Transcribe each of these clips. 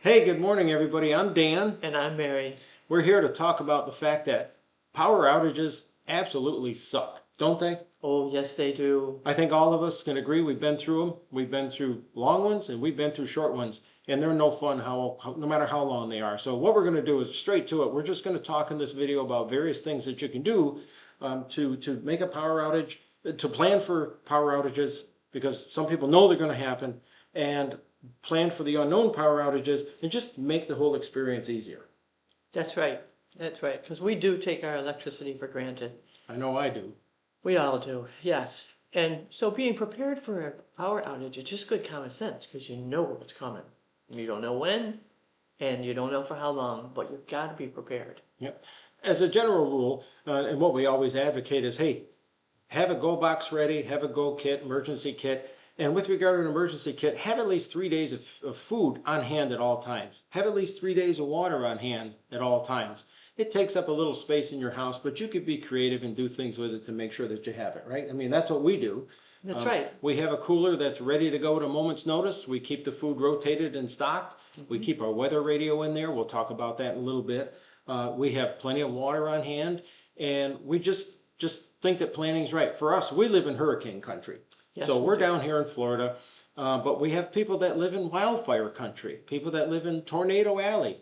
Hey, good morning, everybody. I'm Dan. And I'm Mary. We're here to talk about the fact that power outages absolutely suck, don't they? Oh, yes, they do. I think all of us can agree we've been through them. We've been through long ones and we've been through short ones, and they're no fun no matter how long they are. So what we're going to do is straight to it. We're just going to talk in this video about various things that you can do to make a power outage, to plan for power outages, because some people know they're going to happen, and plan for the unknown power outages, and just make the whole experience easier. That's right. That's right. Because we do take our electricity for granted. I know I do. We all do, yes. And so being prepared for a power outage is just good common sense because you know what's coming. You don't know when, and you don't know for how long, but you've got to be prepared. Yep. As a general rule, and what we always advocate is, hey, have a go box ready, have a go kit, emergency kit. And with regard to an emergency kit, have at least 3 days of food on hand at all times. Have at least 3 days of water on hand at all times. It takes up a little space in your house, but you could be creative and do things with it to make sure that you have it, right? I mean, that's what we do. That's right. We have a cooler that's ready to go at a moment's notice. We keep the food rotated and stocked. We keep our weather radio in there. We'll talk about that in a little bit. We have plenty of water on hand, and we just think that planning's right. For us, we live in hurricane country. Yes, So we we're do. down here in Florida, but we have people that live in wildfire country, people that live in tornado alley,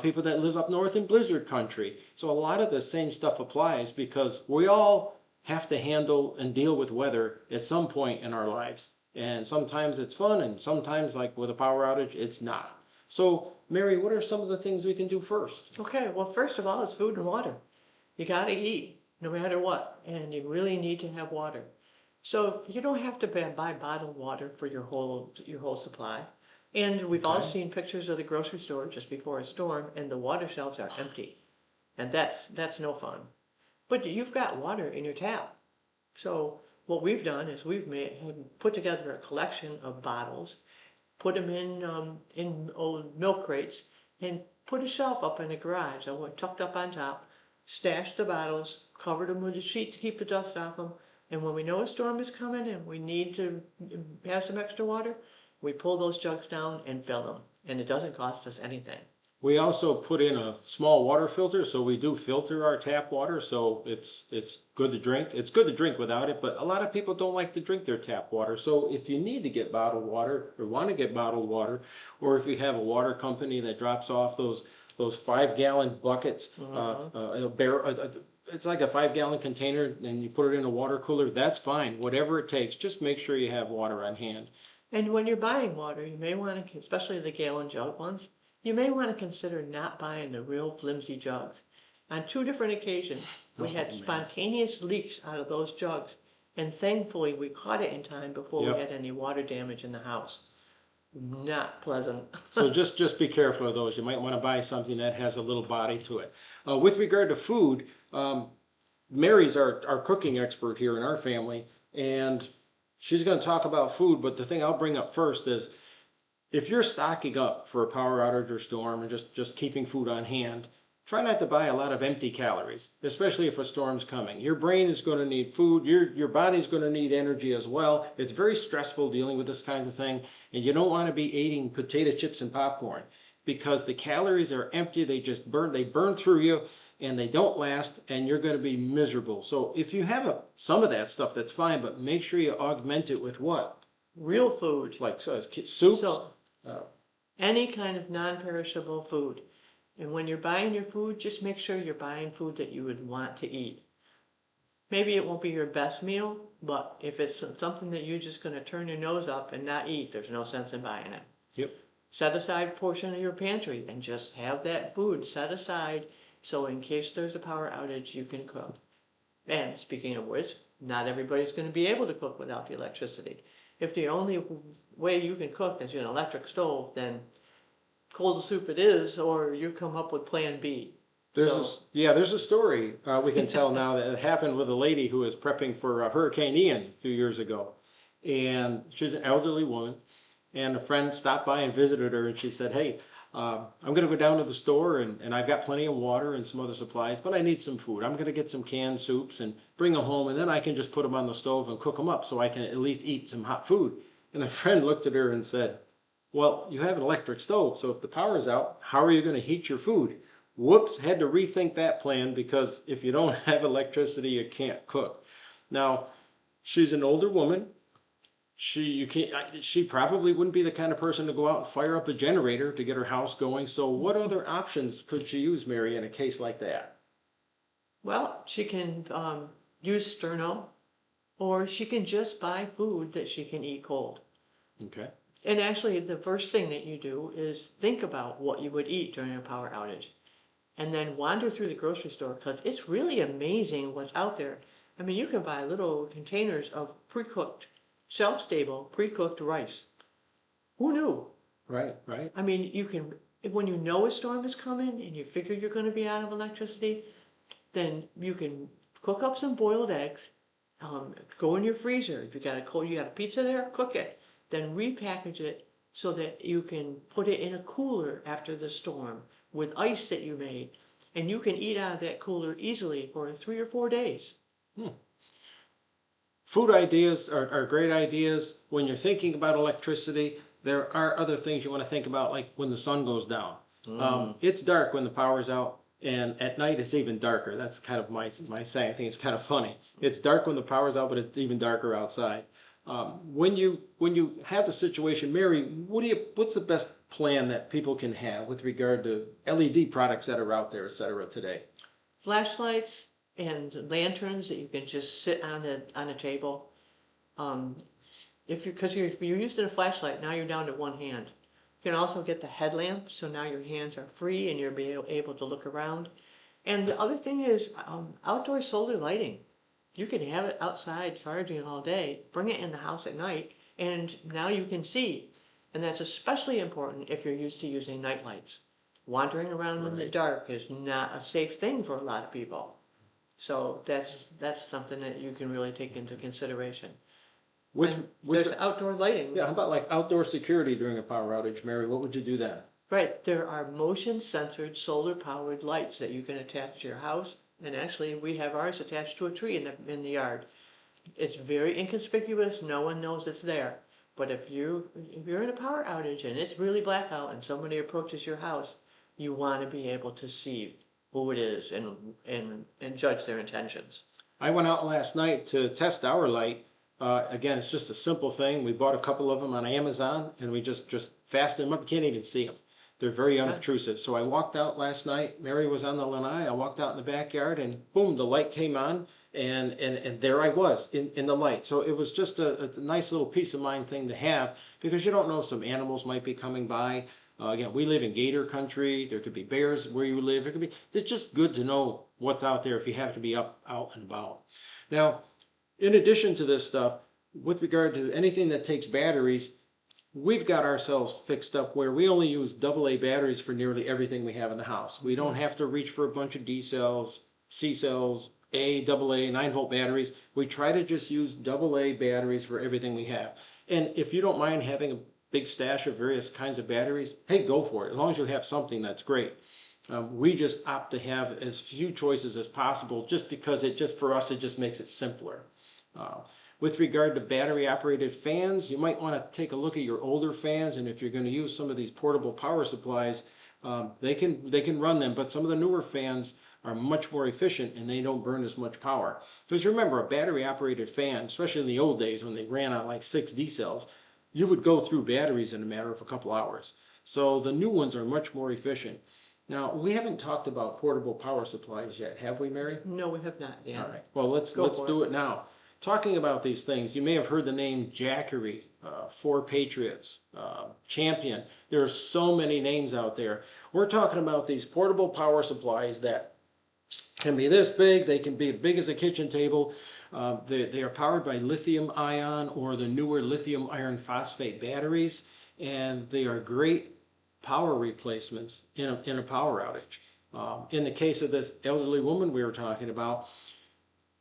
people that live up north in blizzard country. So a lot of the same stuff applies because we all have to handle and deal with weather at some point in our lives. And sometimes it's fun, and sometimes, like with a power outage, it's not. So, Mary, what are some of the things we can do first? Okay, well, first of all, it's food and water. You got to eat no matter what, and you really need to have water. So you don't have to buy bottled water for your whole supply. And we've all seen pictures of the grocery store just before a storm, and the water shelves are empty, and that's no fun. But you've got water in your tap. So what we've done is put together a collection of bottles, put them in old milk crates, and put a shelf up in the garage. I went tucked up on top, stashed the bottles, covered them with a sheet to keep the dust off them. And when we know a storm is coming and we need to have some extra water, we pull those jugs down and fill them. And it doesn't cost us anything. We also put in a small water filter, so we do filter our tap water, so it's good to drink. It's good to drink without it, but a lot of people don't like to drink their tap water. So if you need to get bottled water or want to get bottled water, or if you have a water company that drops off those 5-gallon buckets, it's like a 5-gallon container, and you put it in a water cooler, that's fine. Whatever it takes, just make sure you have water on hand. And when you're buying water, you may want to, especially the gallon jug ones, you may want to consider not buying the real flimsy jugs. On 2 different occasions, we had spontaneous leaks out of those jugs, and thankfully we caught it in time before we had any water damage in the house. Not pleasant. So just be careful of those. You might want to buy something that has a little body to it. With regard to food, Mary's our cooking expert here in our family, and she's going to talk about food, but the thing I'll bring up first is if you're stocking up for a power outage or storm and just keeping food on hand, try not to buy a lot of empty calories, especially if a storm's coming. Your brain is going to need food. Your body's going to need energy as well. It's very stressful dealing with this kind of thing, and you don't want to be eating potato chips and popcorn because the calories are empty. They burn through you, and they don't last, and you're going to be miserable. So if you have some of that stuff, that's fine, but make sure you augment it with what? Real food. Like soups? So, any kind of non-perishable food. And when you're buying your food, just make sure you're buying food that you would want to eat. Maybe it won't be your best meal, but if it's something that you're just going to turn your nose up and not eat, there's no sense in buying it. Yep. Set aside a portion of your pantry and just have that food set aside so in case there's a power outage, you can cook. And speaking of which, not everybody's going to be able to cook without the electricity. If the only way you can cook is an electric stove, then cold soup it is, or you come up with plan B. There's a story we can tell now that happened with a lady who was prepping for Hurricane Ian a few years ago. And she's an elderly woman, and a friend stopped by and visited her, and she said, hey, I'm going to go down to the store, and I've got plenty of water and some other supplies, but I need some food. I'm going to get some canned soups and bring them home, and then I can just put them on the stove and cook them up so I can at least eat some hot food. And the friend looked at her and said, Well, you have an electric stove, so if the power is out, how are you going to heat your food? Whoops, had to rethink that plan because if you don't have electricity, you can't cook. Now, she's an older woman. She probably wouldn't be the kind of person to go out and fire up a generator to get her house going. So what other options could she use, Mary, in a case like that? Well, she can use sterno, or she can just buy food that she can eat cold. Okay. And actually, the first thing that you do is think about what you would eat during a power outage, and then wander through the grocery store because it's really amazing what's out there. I mean, you can buy little containers of pre-cooked, shelf-stable, pre-cooked rice. Who knew? Right, right. I mean, you can, when you know a storm is coming and you figure you're going to be out of electricity, then you can cook up some boiled eggs, go in your freezer. If you got a pizza there, cook it. Then repackage it so that you can put it in a cooler after the storm with ice that you made. And you can eat out of that cooler easily for 3 or 4 days. Hmm. Food ideas are great ideas. When you're thinking about electricity, there are other things you want to think about, like when the sun goes down. It's dark when the power's out, and at night it's even darker. That's kind of my saying. I think it's kind of funny. It's dark when the power's out, but it's even darker outside. When you have the situation, Mary, what's the best plan that people can have with regard to LED products that are out there, et cetera, today? Flashlights and lanterns that you can just sit on a table. Um, because you're using a flashlight, now you're down to one hand. You can also get the headlamp, so now your hands are free and you'll be able to look around. And the other thing is outdoor solar lighting. You can have it outside charging all day, bring it in the house at night, and now you can see. And that's especially important if you're used to using night lights. Wandering around in the dark is not a safe thing for a lot of people. So that's something that you can really take into consideration. And there's outdoor lighting. Yeah, how about like outdoor security during a power outage, Mary? What would you do then? Right, there are motion censored solar powered lights that you can attach to your house. And actually, we have ours attached to a tree in the yard. It's very inconspicuous. No one knows it's there. But if you're in a power outage and it's really blackout and somebody approaches your house, you want to be able to see who it is and judge their intentions. I went out last night to test our light. Again, it's just a simple thing. We bought a couple of them on Amazon, and we just fastened them up. You can't even see them. They're very unobtrusive. So I walked out last night. Mary was on the lanai. I walked out in the backyard, and boom, the light came on, and there I was in the light. So it was just a nice little peace of mind thing to have because you don't know if some animals might be coming by. Again, we live in gator country. There could be bears where you live. It's just good to know what's out there if you have to be out and about. Now, in addition to this stuff, with regard to anything that takes batteries, we've got ourselves fixed up where we only use AA batteries for nearly everything we have in the house. We don't have to reach for a bunch of D cells, C cells, AA, 9-volt batteries. We try to just use AA batteries for everything we have. And if you don't mind having a big stash of various kinds of batteries, hey, go for it. As long as you have something, that's great. We just opt to have as few choices as possible just because for us, it just makes it simpler. With regard to battery operated fans, you might want to take a look at your older fans, and if you're going to use some of these portable power supplies, they can run them, but some of the newer fans are much more efficient and they don't burn as much power. Because remember, a battery operated fan, especially in the old days when they ran on like 6 D cells, you would go through batteries in a matter of a couple hours. So the new ones are much more efficient. Now, we haven't talked about portable power supplies yet, have we, Mary? No, we have not yet. All right. Well, let's do it now. Talking about these things, you may have heard the name Jackery, 4 Patriots, Champion. There are so many names out there. We're talking about these portable power supplies that can be this big. They can be as big as a kitchen table. They are powered by lithium ion or the newer lithium iron phosphate batteries, and they are great power replacements in a power outage. In the case of this elderly woman we were talking about,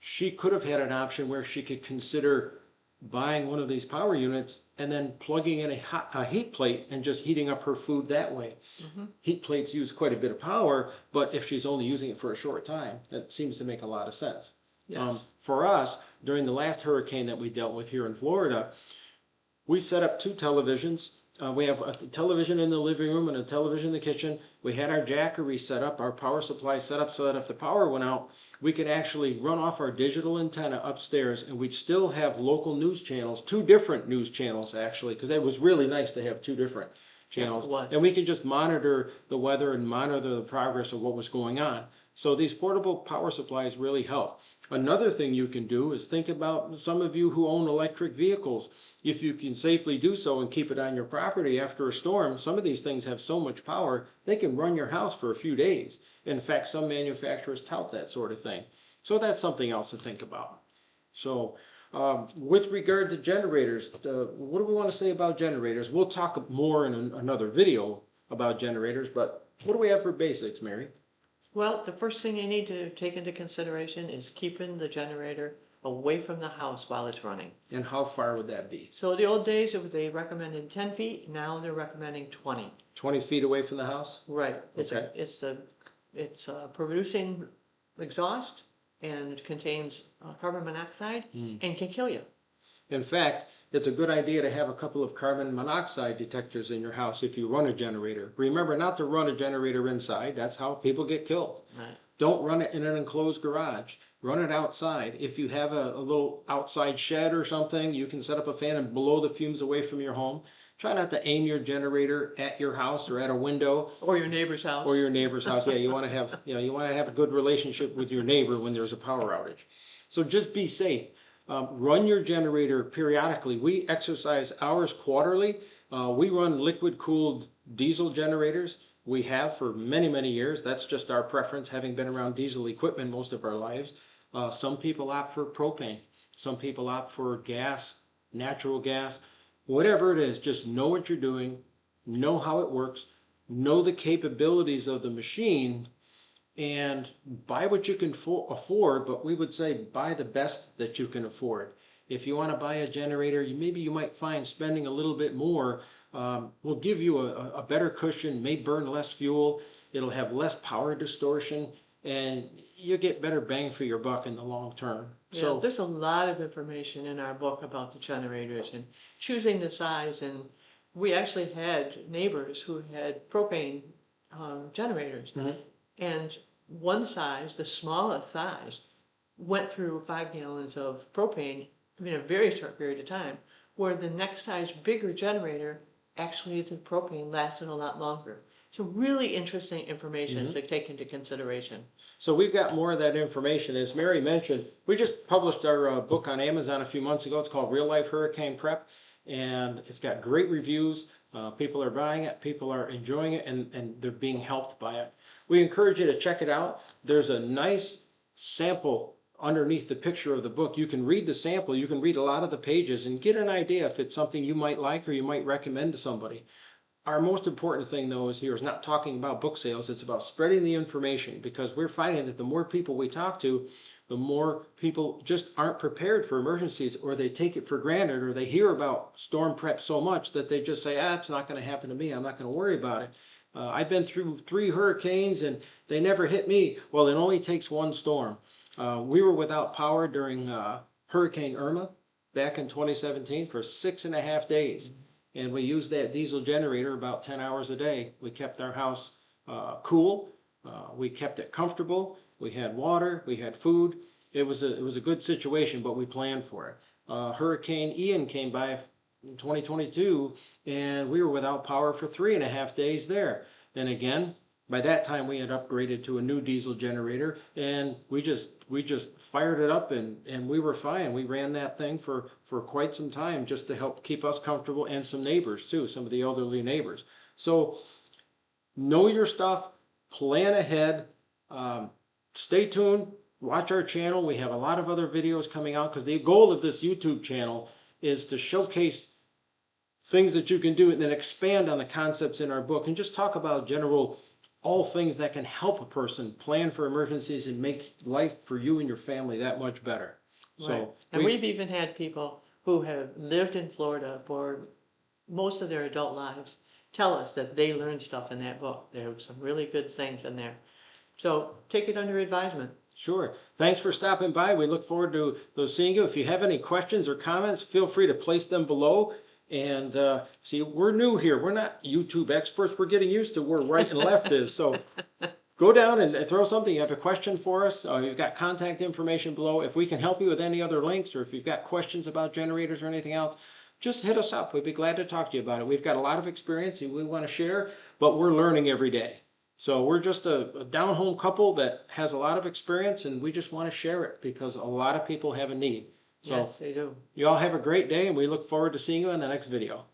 she could have had an option where she could consider buying one of these power units and then plugging in a heat plate and just heating up her food that way. Mm-hmm. Heat plates use quite a bit of power, but if she's only using it for a short time, that seems to make a lot of sense. Yes. For us, during the last hurricane that we dealt with here in Florida, we set up 2 televisions We have a television in the living room and a television in the kitchen. We had our Jackery set up, our power supply set up so that if the power went out, we could actually run off our digital antenna upstairs and we'd still have local news channels, two different news channels actually, because it was really nice to have two different channels. Yes, it was. And we could just monitor the weather and monitor the progress of what was going on. So these portable power supplies really help. Another thing you can do is think about some of you who own electric vehicles. If you can safely do so and keep it on your property after a storm, some of these things have so much power, they can run your house for a few days. In fact, some manufacturers tout that sort of thing. So that's something else to think about. So with regard to generators, what do we want to say about generators? We'll talk more in another video about generators, but what do we have for basics, Mary? Well, the first thing you need to take into consideration is keeping the generator away from the house while it's running. And how far would that be? So the old days, they recommended 10 feet, now they're recommending 20. 20 feet away from the house? Right. Okay. It's producing exhaust and contains carbon monoxide and can kill you. In fact, it's a good idea to have a couple of carbon monoxide detectors in your house if you run a generator. Remember not to run a generator inside. That's how people get killed. Right. Don't run it in an enclosed garage. Run it outside. If you have a little outside shed or something, you can set up a fan and blow the fumes away from your home. Try not to aim your generator at your house or at a window. Or your neighbor's house. Or your neighbor's house. Yeah, you want to have a good relationship with your neighbor when there's a power outage. So just be safe. Run your generator periodically. We exercise ours quarterly. We run liquid-cooled diesel generators. We have for many, many years. That's just our preference, having been around diesel equipment most of our lives. Some people opt for propane. Some people opt for gas, natural gas. Whatever it is, just know what you're doing, know how it works, know the capabilities of the machine, and buy what you can afford, but we would say buy the best that you can afford. If you want to buy a generator, maybe you might find spending a little bit more will give you a better cushion, may burn less fuel, it'll have less power distortion, and you get better bang for your buck in the long term. Yeah, So there's a lot of information in our book about the generators and choosing the size. And we actually had neighbors who had propane generators. And one size, the smallest size, went through 5 gallons of propane in a very short period of time, where the next size, bigger generator, actually the propane lasted a lot longer. So really interesting information to take into consideration. So we've got more of that information. As Mary mentioned, we just published our book on Amazon a few months ago. It's called Real Life Hurricane Prep, and it's got great reviews. People are buying it, people are enjoying it, and they're being helped by it. We encourage you to check it out. There's a nice sample underneath the picture of the book. You can read the sample, you can read a lot of the pages and get an idea if it's something you might like or you might recommend to somebody. Our most important thing, though, is not talking about book sales. It's about spreading the information, because we're finding that the more people we talk to, the more people just aren't prepared for emergencies, or they take it for granted, or they hear about storm prep so much that they just say, it's not going to happen to me. I'm not going to worry about it. I've been through 3 hurricanes and they never hit me. Well, it only takes one storm. We were without power during Hurricane Irma back in 2017 for 6.5 days. And we used that diesel generator about 10 hours a day. We kept our house cool. We kept it comfortable. We had water. We had food. It was a good situation, but we planned for it. Hurricane Ian came by in 2022, and we were without power for 3.5 days there. And again, by that time we had upgraded to a new diesel generator, and we just fired it up, and we were fine. We ran that thing for quite some time just to help keep us comfortable, and some neighbors too, some of the elderly neighbors. So know your stuff, plan ahead, stay tuned, watch our channel. We have a lot of other videos coming out, because the goal of this YouTube channel is to showcase things that you can do and then expand on the concepts in our book and just talk about all things that can help a person plan for emergencies and make life for you and your family that much better. Right. So and we've even had people who have lived in Florida for most of their adult lives tell us that they learned stuff in that book. There were some really good things in there. So take it under advisement. Sure. Thanks for stopping by. We look forward to seeing you. If you have any questions or comments, feel free to place them below. And see, we're new here. We're not YouTube experts. We're getting used to where right and left is. So go down and throw something. You have a question for us. You've got contact information below. If we can help you with any other links, or if you've got questions about generators or anything else, just hit us up. We'd be glad to talk to you about it. We've got a lot of experience and we want to share, but we're learning every day. So we're just a down-home couple that has a lot of experience, and we just want to share it because a lot of people have a need. So Yes, they do. you all have a great day, and we look forward to seeing you in the next video.